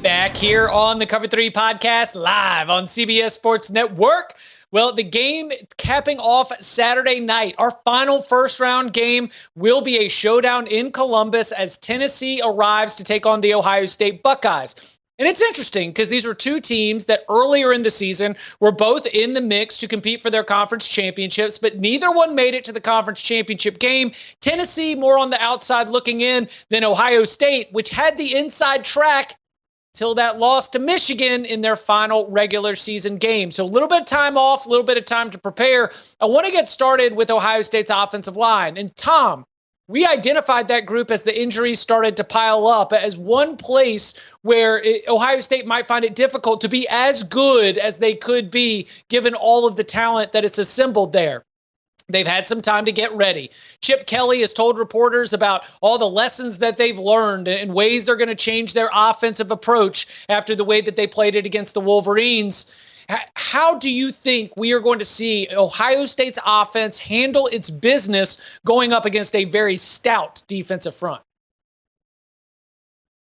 Back here on the Cover 3 podcast, live on CBS Sports Network. Well, the game capping off Saturday night, our final first-round game will be a showdown in Columbus as Tennessee arrives to take on the Ohio State Buckeyes. And it's interesting because these were two teams that earlier in the season were both in the mix to compete for their conference championships, but neither one made it to the conference championship game. Tennessee more on the outside looking in than Ohio State, which had the inside track till that loss to Michigan in their final regular season game. So a little bit of time off, a little bit of time to prepare. I want to get started with Ohio State's offensive line. And Tom, we identified that group as the injuries started to pile up as one place where Ohio State might find it difficult to be as good as they could be given all of the talent that is assembled there. They've had some time to get ready. Chip Kelly has told reporters about all the lessons that they've learned and ways they're going to change their offensive approach after the way that they played it against the Wolverines. How do you think we are going to see Ohio State's offense handle its business going up against a very stout defensive front?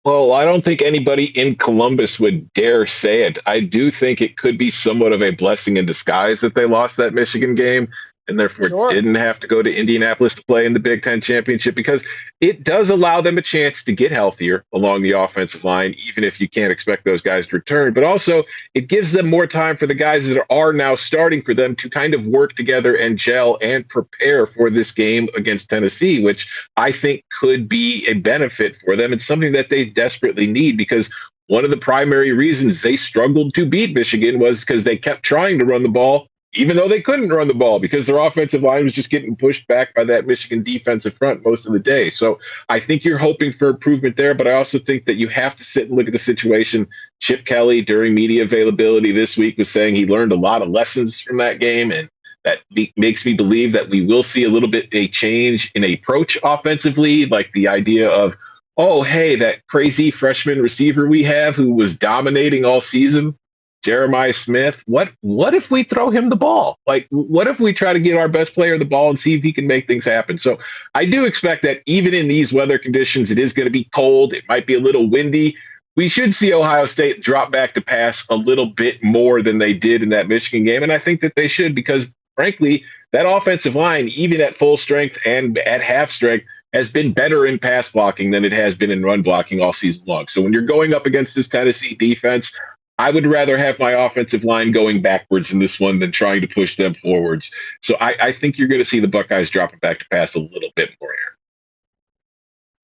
Well, I don't think anybody in Columbus would dare say it. I do think it could be somewhat of a blessing in disguise that they lost that Michigan game and therefore didn't have to go to Indianapolis to play in the Big Ten Championship, because it does allow them a chance to get healthier along the offensive line, even if you can't expect those guys to return. But also, it gives them more time for the guys that are now starting for them to kind of work together and gel and prepare for this game against Tennessee, which I think could be a benefit for them. It's something that they desperately need, because one of the primary reasons they struggled to beat Michigan was because they kept trying to run the ball, even though they couldn't run the ball because their offensive line was just getting pushed back by that Michigan defensive front most of the day. So I think you're hoping for improvement there, but I also think that you have to sit and look at the situation. Chip Kelly, during media availability this week, was saying he learned a lot of lessons from that game, and that makes me believe that we will see a little bit a change in approach offensively, like the idea of, oh, hey, that crazy freshman receiver we have who was dominating all season, Jeremiah Smith, what if we throw him the ball? Like, what if we try to get our best player the ball and see if he can make things happen? So I do expect that even in these weather conditions, it is going to be cold. It might be a little windy. We should see Ohio State drop back to pass a little bit more than they did in that Michigan game. And I think that they should, because frankly, that offensive line, even at full strength and at half strength, has been better in pass blocking than it has been in run blocking all season long. So when you're going up against this Tennessee defense, I would rather have my offensive line going backwards in this one than trying to push them forwards. So I think you're going to see the Buckeyes dropping back to pass a little bit more here.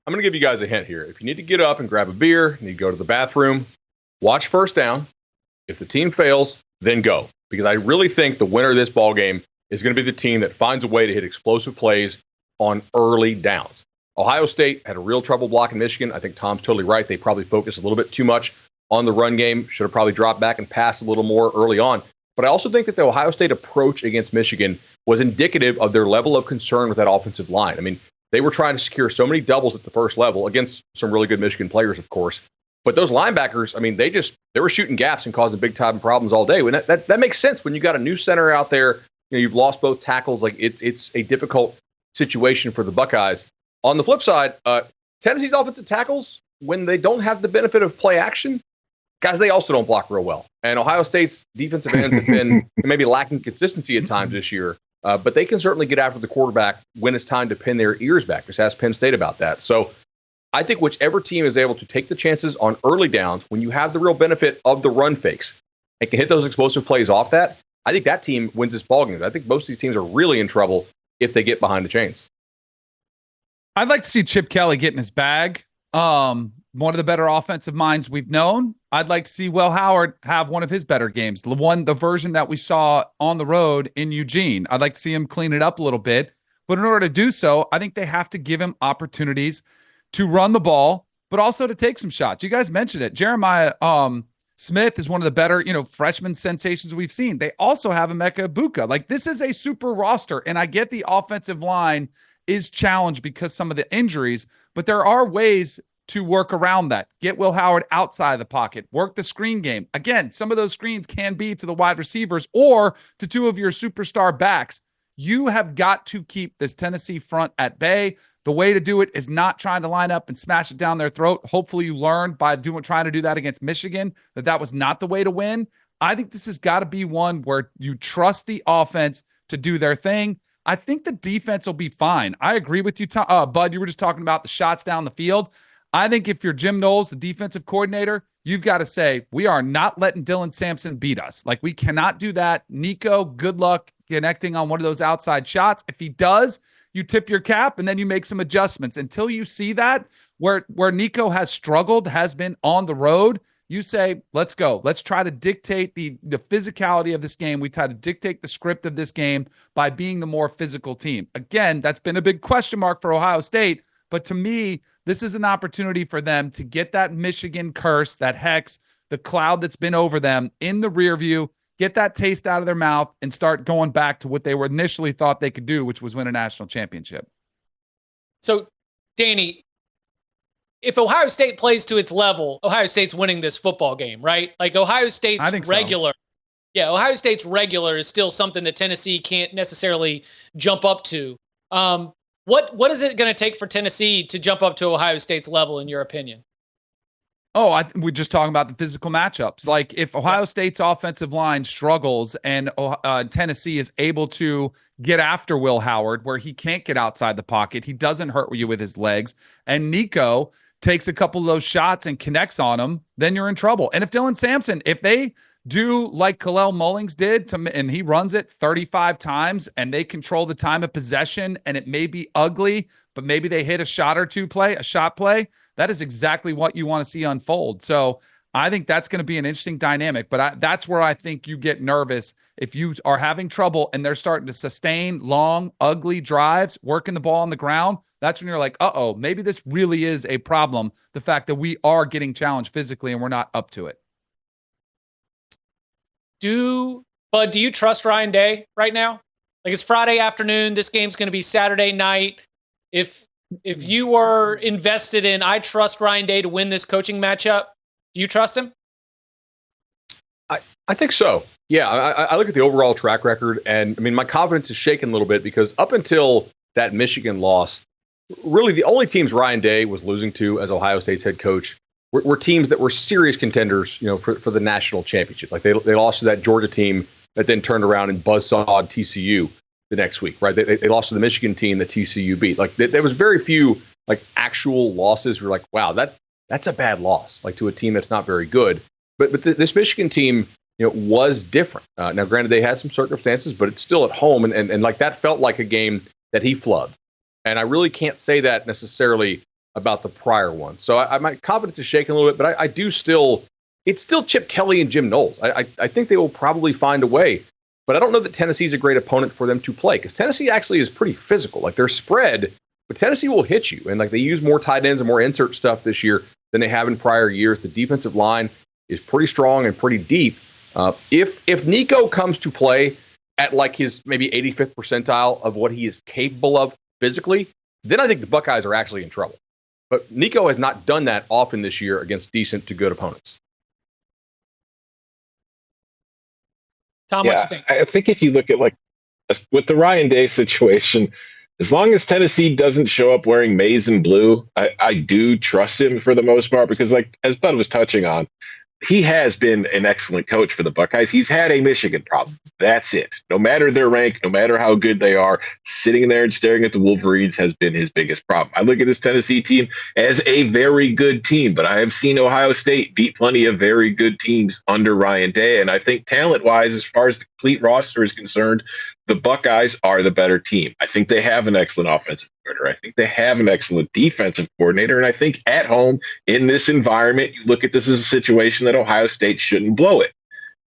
I'm going to give you guys a hint here. If you need to get up and grab a beer, you need to go to the bathroom, watch first down. If the team fails, then go. Because I really think the winner of this ball game is going to be the team that finds a way to hit explosive plays on early downs. Ohio State had a real trouble blocking Michigan. I think Tom's totally right. They probably focused a little bit too much on the run game, should have probably dropped back and passed a little more early on. But I also think that the Ohio State approach against Michigan was indicative of their level of concern with that offensive line. I mean, they were trying to secure so many doubles at the first level against some really good Michigan players, of course. But those linebackers, I mean, they were shooting gaps and causing big time problems all day. When that makes sense when you got a new center out there. You know, you've lost both tackles. Like it's a difficult situation for the Buckeyes. On the flip side, Tennessee's offensive tackles, when they don't have the benefit of play action, guys, they also don't block real well. And Ohio State's defensive ends have been maybe lacking consistency at times this year. But they can certainly get after the quarterback when it's time to pin their ears back. Just ask Penn State about that. So I think whichever team is able to take the chances on early downs when you have the real benefit of the run fakes and can hit those explosive plays off that, I think that team wins this ballgame. I think most of these teams are really in trouble if they get behind the chains. I'd like to see Chip Kelly get in his bag. One of the better offensive minds we've known. I'd like to see Will Howard have one of his better games, the version that we saw on the road in Eugene. I'd like to see him clean it up a little bit. But in order to do so, I think they have to give him opportunities to run the ball, but also to take some shots. You guys mentioned it. Jeremiah Smith is one of the better, freshman sensations we've seen. They also have Emeka Egbuka. Like, this is a super roster, and I get the offensive line is challenged because some of the injuries, but there are ways to work around that. Get Will Howard outside the pocket. Work the screen game. Again, some of those screens can be to the wide receivers or to two of your superstar backs. You have got to keep this Tennessee front at bay. The way to do it is not trying to line up and smash it down their throat. Hopefully you learned by trying to do that against Michigan that was not the way to win. I think this has got to be one where you trust the offense to do their thing. I think the defense will be fine. I agree with you, Bud. You were just talking about the shots down the field. I think if you're Jim Knowles, the defensive coordinator, you've got to say, we are not letting Dylan Sampson beat us. Like, we cannot do that. Nico, good luck connecting on one of those outside shots. If he does, you tip your cap and then you make some adjustments. Until you see that, where Nico has struggled, has been on the road, you say, let's go. Let's try to dictate the physicality of this game. We try to dictate the script of this game by being the more physical team. Again, that's been a big question mark for Ohio State. But to me, this is an opportunity for them to get that Michigan curse, that hex, the cloud that's been over them in the rear view, get that taste out of their mouth, and start going back to what they were initially thought they could do, which was win a national championship. So, Danny, if Ohio State plays to its level, Ohio State's winning this football game, right? Like, Ohio State's regular. So. Yeah, Ohio State's regular is still something that Tennessee can't necessarily jump up to. What is it going to take for Tennessee to jump up to Ohio State's level, in your opinion? We're just talking about the physical matchups. Like, if Ohio State's offensive line struggles and Tennessee is able to get after Will Howard, where he can't get outside the pocket, he doesn't hurt you with his legs, and Nico takes a couple of those shots and connects on him, then you're in trouble. And if Dylan Sampson, if they do like Kalel Mullings did, and he runs it 35 times, and they control the time of possession, and it may be ugly, but maybe they hit a shot play, that is exactly what you want to see unfold. So I think that's going to be an interesting dynamic, but that's where I think you get nervous. If you are having trouble and they're starting to sustain long, ugly drives, working the ball on the ground, that's when you're like, maybe this really is a problem, the fact that we are getting challenged physically and we're not up to it. Bud, do you trust Ryan Day right now? Like, it's Friday afternoon. This game's going to be Saturday night. If you were invested in, I trust Ryan Day to win this coaching matchup, do you trust him? I think so. Yeah, I look at the overall track record, and I mean, my confidence is shaken a little bit because up until that Michigan loss, really the only teams Ryan Day was losing to as Ohio State's head coach were teams that were serious contenders, for the national championship. Like, they lost to that Georgia team that then turned around and buzzsawed TCU the next week, right? They lost to the Michigan team that TCU beat. Like, there was very few like actual losses where like, wow, that's a bad loss, like, to a team that's not very good. But this Michigan team, was different. Now, granted, they had some circumstances, but it's still at home, and like, that felt like a game that he flubbed. And I really can't say that necessarily about the prior one. So my confidence is shaken a little bit, but I do still, it's still Chip Kelly and Jim Knowles. I think they will probably find a way, but I don't know that Tennessee's a great opponent for them to play, because Tennessee actually is pretty physical. Like, they're spread, but Tennessee will hit you. And like, they use more tight ends and more insert stuff this year than they have in prior years. The defensive line is pretty strong and pretty deep. If Nico comes to play at like his maybe 85th percentile of what he is capable of physically, then I think the Buckeyes are actually in trouble. But Nico has not done that often this year against decent to good opponents. Tom, what you think? I think if you look at, like, with the Ryan Day situation, as long as Tennessee doesn't show up wearing maize and blue, I do trust him for the most part, because, like, as Bud was touching on, he has been an excellent coach for the Buckeyes. He's had a Michigan problem. That's it. No matter their rank, no matter how good they are, sitting there and staring at the Wolverines has been his biggest problem. I look at this Tennessee team as a very good team, but I have seen Ohio State beat plenty of very good teams under Ryan Day. And I think talent-wise, as far as the complete roster is concerned, the Buckeyes are the better team. I think they have an excellent offensive coordinator. I think they have an excellent defensive coordinator. And I think at home in this environment, you look at this as a situation that Ohio State shouldn't blow it.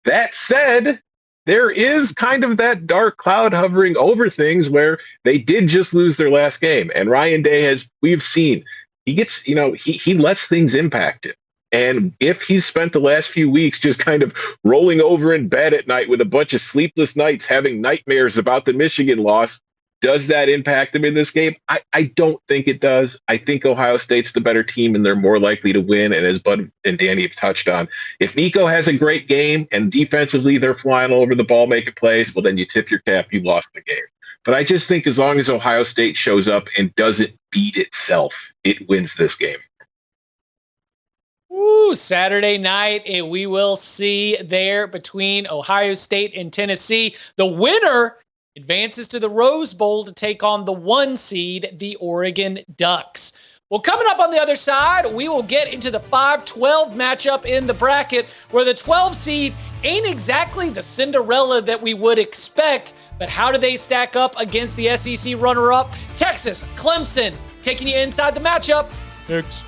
That said, there is kind of that dark cloud hovering over things where they did just lose their last game. And Ryan Day we've seen, he gets, he lets things impact him. And if he's spent the last few weeks just kind of rolling over in bed at night with a bunch of sleepless nights, having nightmares about the Michigan loss, does that impact him in this game? I don't think it does. I think Ohio State's the better team, and they're more likely to win. And as Bud and Danny have touched on, if Nico has a great game and defensively they're flying all over the ball, making plays, well, then you tip your cap, you lost the game. But I just think as long as Ohio State shows up and doesn't beat itself, it wins this game. Ooh, Saturday night, we will see there between Ohio State and Tennessee. The winner advances to the Rose Bowl to take on the 1 seed, the Oregon Ducks. Well, coming up on the other side, we will get into the 5-12 matchup in the bracket, where the 12 seed ain't exactly the Cinderella that we would expect, but how do they stack up against the SEC runner-up? Texas, Clemson, taking you inside the matchup next.